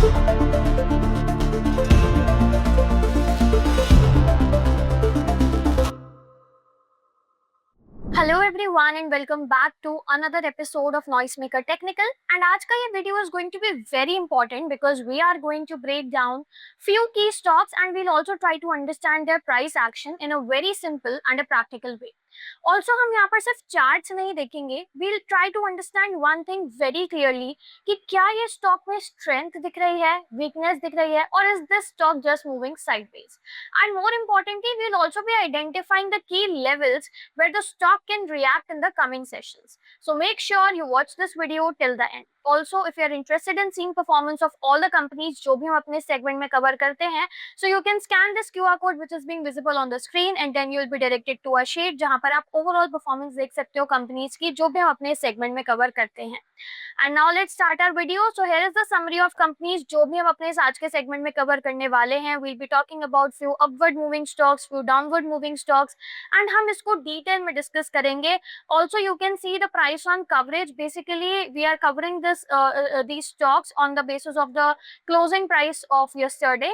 Hello everyone and welcome back to another episode of Noise Maker Technical. And आज का ये video is going to be very important because we are going to break down few key stocks and we'll also try to understand their price action in a very simple and a practical way. Also हम यहाँ पर सिर्फ charts नहीं देखेंगे, we'll try to understand one thing very clearly कि क्या ये stock में स्ट्रेंथ दिख रही है, वीकनेस दिख रही है, और is this stock just moving sideways. And more importantly, we'll also be identifying the key levels where the stock can react in the coming sessions. So make sure you watch this video till the end. Also, if you are interested in seeing performance of all the companies जो भी हम अपने segment में cover करते हैं, so you can scan this QR code which is being visible on the screen and then you will be directed to a sheet जहाँ पर आप overall performance देख सकते हो companies की जो भी हम अपने segment में cover करते हैं. And now let's start our video. So here is the summary of companies जो भी हम अपने इस आज के segment में cover करने वाले हैं. We'll be talking about few upward moving stocks, few downward moving stocks, and हम इसको detail में discuss करेंगे. Also you can see the price on coverage. Basically we are covering these stocks on the basis of the closing price of yesterday.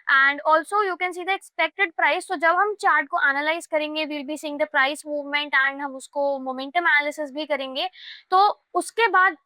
And also you can see the expected price. So जब हम chart को analyze करेंगे, we'll be seeing the price movement and हम उसको momentum analysis भी करेंगे. तो उसके बाद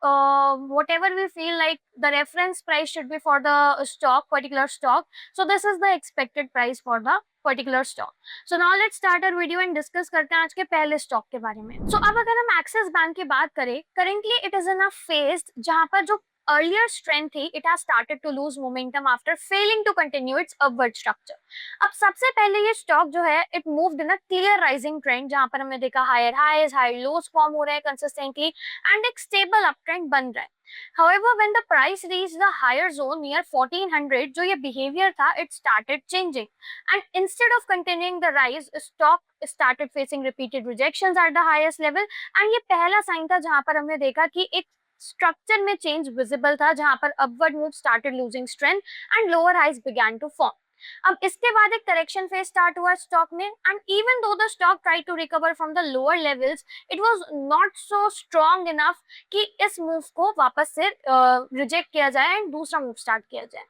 whatever we feel like the reference price should be for the stock, particular stock. So this is the expected price for the particular stock. So now let's start our video and discuss करते हैं आज के पहले stock के बारे में. So अब अगर हम एक्सिस बैंक की बात करें, currently it is in a phase जहाँ पर जो earlier strength थी, it has started to lose momentum after failing to continue its upward structure. अब सबसे पहले ये स्टॉक जो है it moved in a clear rising trend जहाँ पर हमने देखा higher highs, higher lows form हो रहे हैं consistently and एक stable uptrend बन रहा है. However, when the price reached the higher zone near 1400, जो ये behavior था, it started changing. And instead of continuing the rise, stock started facing repeated rejections at the highest level. And ये पहला sign था जहाँ पर हमने देखा कि एक स्ट्रक्चर में चेंज विजिबल था जहां पर upward move started losing strength and lower highs began to form. अब इसके बाद एक करेक्शन फेज स्टार्ट हुआ स्टॉक में and even though the stock try to recover from the lower levels, it was not so strong enough कि इस move को वापस से रिजेक्ट किया जाए एंड दूसरा मूव स्टार्ट किया जाए.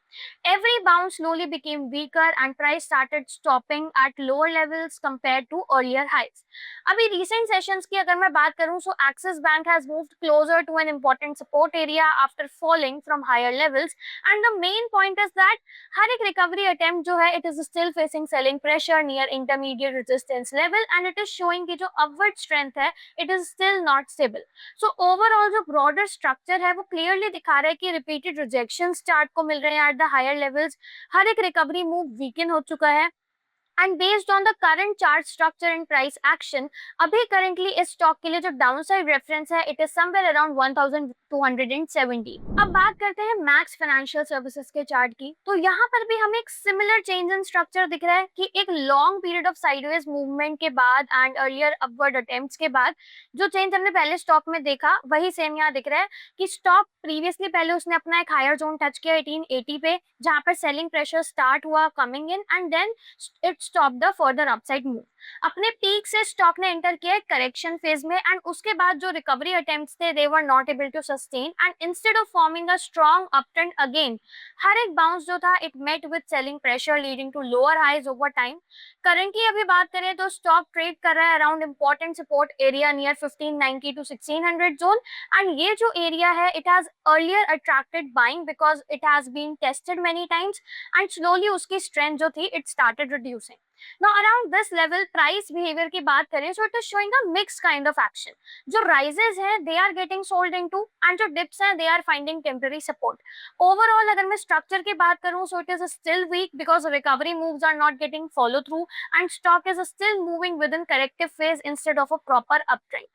Every bounce slowly became weaker and price started stopping at lower levels compared to earlier highs. अभी recent sessions की अगर मैं बात करूं, so Axis Bank has moved closer to an important support area after falling from higher levels, and the main point is that हर एक recovery attempt जो है it is still facing selling pressure near intermediate resistance level and it is showing कि जो upward strength है it is still not stable. So overall जो broader structure है वो clearly दिखा रहा है कि repeated rejections chart को मिल रहे हैं at the higher levels. हर एक recovery move weaken हो चुका है. And based on the current chart structure and price action, अभी currently इस stock के लिए जो downside reference है, it is somewhere around 1270. अब बात करते हैं Max Financial Services के chart की, तो यहाँ पर भी हमें एक similar change in structure दिख रहा है कि एक long period of sideways movement के बाद and earlier upward attempts के बाद जो change हमने पहले stock में देखा, वही same यहाँ दिख रहा है कि stock previously पहले उसने अपना एक higher zone touch किया 1880 पे, जहाँ पर selling pressure start हुआ coming in and then it stop the further upside move. अपने पीक से स्टॉक ने एंटर किया करेक्शन फेज में एंड उसके बाद जो रिकवरी अटेम्प्ट्स थे they were not able to sustain and instead of forming a strong uptrend again, हर एक बाउंस जो था it met with selling pressure leading to lower highs over time. Currently अभी बात करें तो स्टॉक ट्रेड कर रहा है around important support area near 1590 to 1600 zone and ये जो एरिया है it has earlier attracted buying because it has been tested many times and slowly उसकी स्ट्रेंथ जो थी it started reducing. Now around this level price behavior की बात करें so it is showing a mixed kind of action. जो rises हैं they are getting sold into and जो dips हैं they are finding temporary support. Overall अगर मैं structure की बात करूं so it is still weak because recovery moves are not getting follow through and stock is still moving within corrective phase instead of a proper uptrend.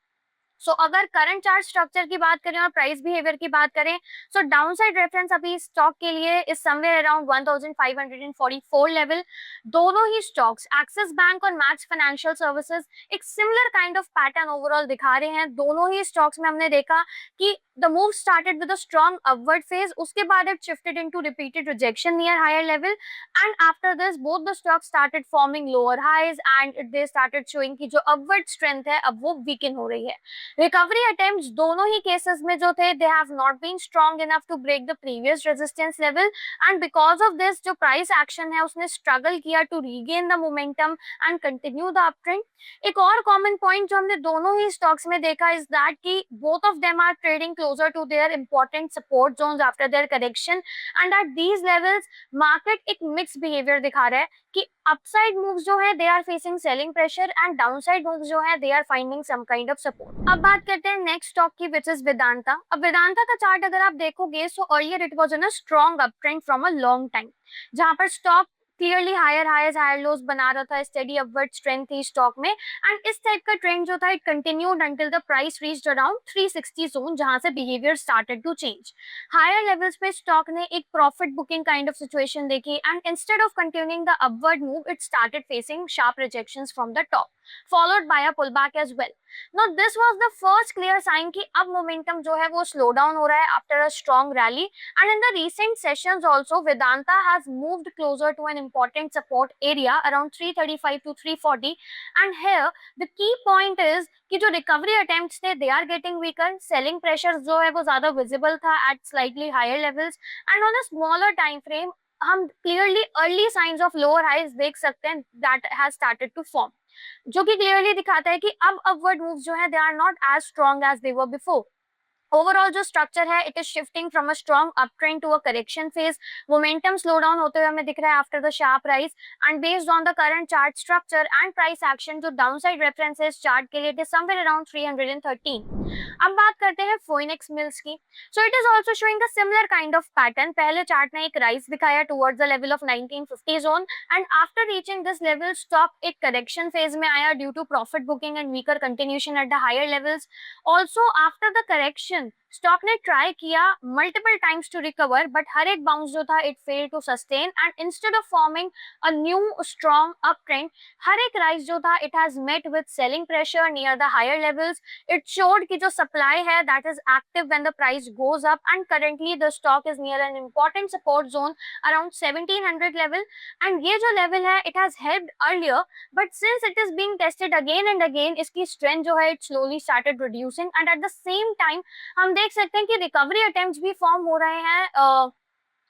सो अगर current chart structure की बात करें और प्राइस बिहेवियर की बात करें सो downside reference अभी stock के लिए इज समवेयर अराउंड 1544 लेवल. दोनों ही स्टॉक्स एक्सिस बैंक और मैक्स फाइनेंशियल सर्विसेज एक similar kind of pattern overall दिखा रहे हैं. दोनों ही स्टॉक्स में हमने देखा कि The move started with a strong upward phase. उसके बाद it shifted into repeated rejection near higher level, and after this both the stocks started forming lower highs and they started showing कि जो upward strength है अब वो weaken हो रही है. Recovery attempts दोनों ही cases में जो थे they have not been strong enough to break the previous resistance level, and because of this जो price action है उसने struggle किया to regain the momentum and continue the uptrend. एक और कॉमन पॉइंट जो हमने दोनों ही स्टॉक्स में देखा इज दैट कि both of them are trading closer to their important support zones after their correction, and at these levels market एक मिक्स बिहेवियर दिखा रहा है कि अपसाइड मूव्स जो है they are facing selling pressure and downside moves जो है they are finding some kind of support. अब बात करते हैं नेक्स्ट स्टॉक की विच इज वेदांता. अब वेदांता का चार्ट अगर आप देखोगे so earlier it was in a strong up trend from a long time, जहां पर stock clearly higher highs higher lows बना रहा था, स्टेडी अपवर्ड स्ट्रेंथ थी स्टॉक में, एंड इस टाइप का ट्रेंड जो था it continued until the price reached around 360 zone, जहां से behaviour started to change. Higher levels पे स्टॉक ने एक profit booking kind of situation देखी, and instead of continuing the upward move it started facing sharp rejections from the top, followed by a pullback as well. Now this was the first clear sign कि अब momentum जो है वो slow down हो रहा है after a strong rally, and in the recent sessions also Vedanta has moved closer to an important support area around 335 to 340, and here the key point is कि जो recovery attempts थे they are getting weaker, selling pressure जो है वो ज़्यादा visible था at slightly higher levels, and on a smaller time frame हम clearly early signs of lower highs देख सकते हैं that has started to form, जो कि क्लियरली दिखाता है कि अब अपवर्ड मूव्स जो है they are not as strong as they were before. Overall जो स्ट्रक्चर है it is shifting from a strong up trend to a correction phase. Momentum slow down होते हुए हमें दिख रहा है after the sharp rise, and based on the current chart structure and price action जो downside references chart के लिए it is somewhere around 313. अब बात करते हैं फोइनिक्स मिल्स की. So it is also showing a similar kind of pattern. पहले chart ने एक राइज दिखाया towards the level of 1950 zone, and after reaching this level stock एक करेक्शन फेज में आया due to profit booking and weaker continuation at the higher levels. Also after the correction stock ने try किया multiple times to recover, but हर एक bounce जो था it fail to sustain, and instead of forming a new strong up trend हर एक rise जो था it has met with selling pressure near the higher levels. It showed कि जो सप्लाई है that is active when the price goes up, and currently the stock is near an important support zone around 1700 level, and ये जो level है it has helped earlier, but since it is being tested again and again इसकी strength जो है it slowly started reducing, and at the same time हम देख सकते हैं कि रिकवरी अटेम्प्ट्स भी फॉर्म हो रहे हैं,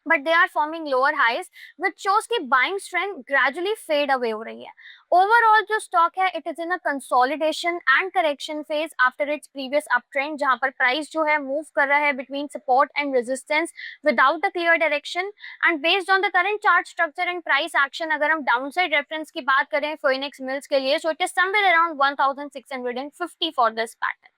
but they are forming lower highs, which shows कि buying strength gradually fade away हो रही है. Overall जो stock है it is in a consolidation and correction phase after its previous uptrend, जहाँ पर price जो है move कर रहा है between support and resistance without a clear direction, and based on the current chart structure and price action अगर हम downside reference की बात करें Phoenix Mills के लिए, so it is somewhere around 1650 for this pattern.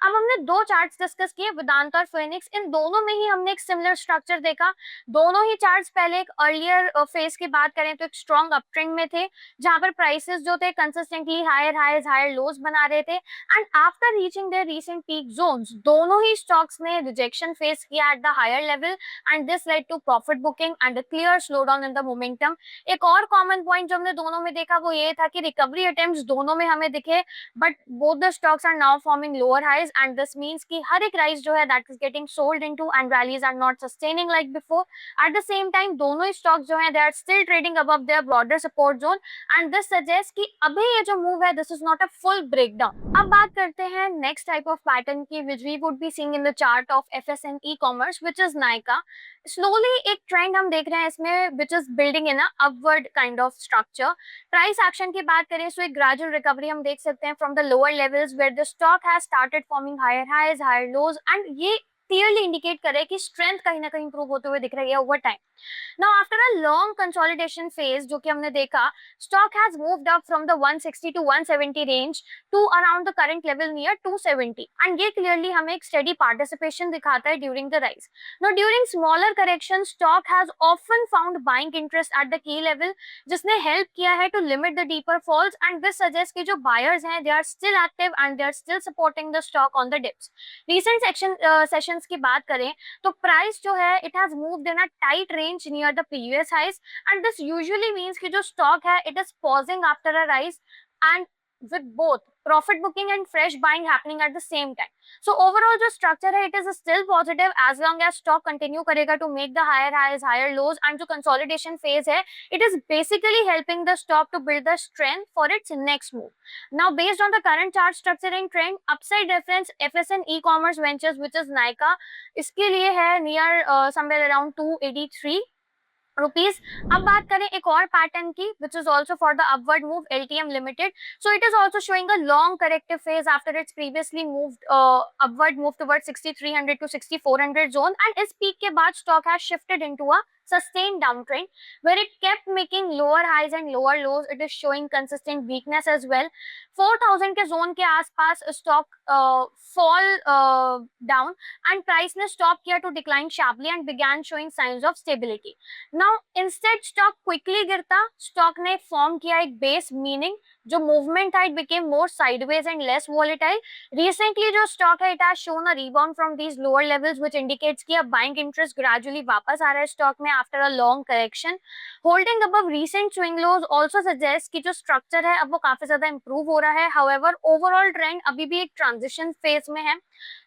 अब हमने दो चार्ट्स डिस्कस किए वेदांता और फिनिक्स, इन दोनों में ही हमने एक सिमिलर स्ट्रक्चर देखा. दोनों ही चार्ट्स पहले एक अर्लियर फेज की बात करें तो एक स्ट्रॉन्ग अपट्रेंड में थे, जहां पर प्राइसेस जो थे consistently higher highs higher lows बना रहे थे, and after reaching their recent peak zones दोनों ही स्टॉक्स ने रिजेक्शन फेस किया at the higher level, and this led to profit booking and a clear slow down in the momentum. एक और common point जो हमने दोनों में देखा वो ये था कि रिकवरी अटेम्प्ट्स दोनों में हमें दिखे, but both the stocks are now forming lower highs, and this means कि हर एक rise जो है that is getting sold into and rallies are not sustaining like before. At the same time दोनों ही stocks जो हैं they are still trading above their broader support zone, and this suggests कि अभी ये जो move है this is not a full breakdown. अब बात करते हैं next type of pattern की which we would be seeing in the chart of FSN e-commerce which is Nykaa. Slowly एक trend हम देख रहे हैं इसमें which is building in a upward kind of structure. Price action की बात करें तो एक ग्रेजुअल रिकवरी हम देख सकते हैं from the lower levels where the stock has started forming higher highs higher lows, and ये क्लियरली इंडिकेट करे कि स्ट्रेंथ कहीं ना कहीं इंप्रूव होते हुए दिख रही है over time. Now after a long consolidation phase जो कि हमने देखा stock has moved up from the 160 to 170 range to around the current level near 270, and ये clearly हमें एक steady participation दिखाता है during the rise. Now during smaller corrections stock has often found buying interest at the key level जिसने help किया है to limit the deeper falls, and this suggests कि जो buyers हैं they are still active and they are still supporting the stock on the dips. Recent sessions की बात करें तो price जो है it has moved in a tight range near the previous highs, and this usually means कि जो stock है it is pausing after a rise, and with both profit booking and fresh buying happening at the same time. So overall जो structure है, it is still positive as long as stock continue करेगा to make the higher highs, higher lows, and जो consolidation phase है, it is basically helping the stock to build the strength for its next move. Now, based on the current chart structure and trend, upside reference FSN e-commerce ventures, which is Nykaa, इसके लिए है near somewhere around 283 rupees. अब बात करें एक और pattern की, which is also for the upward move, LTM limited. So it is also showing a long corrective phase after it's previously moved upward move toward 6300 to 6400 zone, and इस peak के बाद stock has shifted into a sustained downtrend where it kept making lower highs and lower lows. It is showing consistent weakness as well. 4000 के zone के आसपास stock fall down and price ने stop किया to decline sharply and began showing signs of stability. Now instead stock quickly गिरता, stock ने form किया एक base, meaning जो movement था it became more sideways and less volatile. Recently जो stock है, it has shown a rebound from these lower levels which indicates कि अब buying interest gradually वापस आ रहा है stock में after a long correction. Holding above recent swing lows also suggests कि जो structure है अब वो काफी ज्यादा improve हो रहा है. However overall trend अभी भी एक transition phase में है.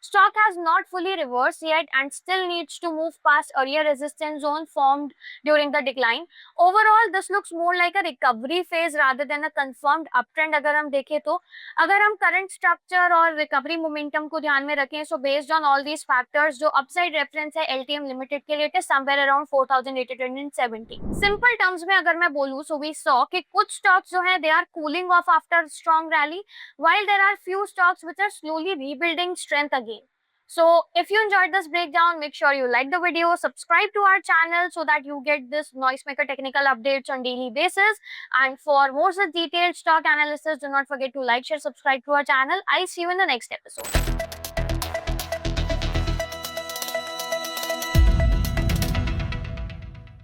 Stock has not fully reversed yet and still needs to move past earlier resistance zone formed during the decline. Overall, this looks more like a recovery phase rather than a confirmed uptrend. अगर हम देखें तो, अगर हम current structure और recovery momentum को ध्यान में रखें, so based on all these factors, जो upside reference है LTM Limited के लिए, somewhere around 4,870. Simple terms में अगर मैं बोलूँ, so we saw कि कुछ stocks जो हैं, they are cooling off after strong rally, while there are few stocks which are slowly rebuilding strength again. So if you enjoyed this breakdown, make sure you like the video, subscribe to our channel so that you get this Noisemaker technical updates on daily basis. And for more such detailed stock analysis, do not forget to like, share, subscribe to our channel. I'll see you in the next episode.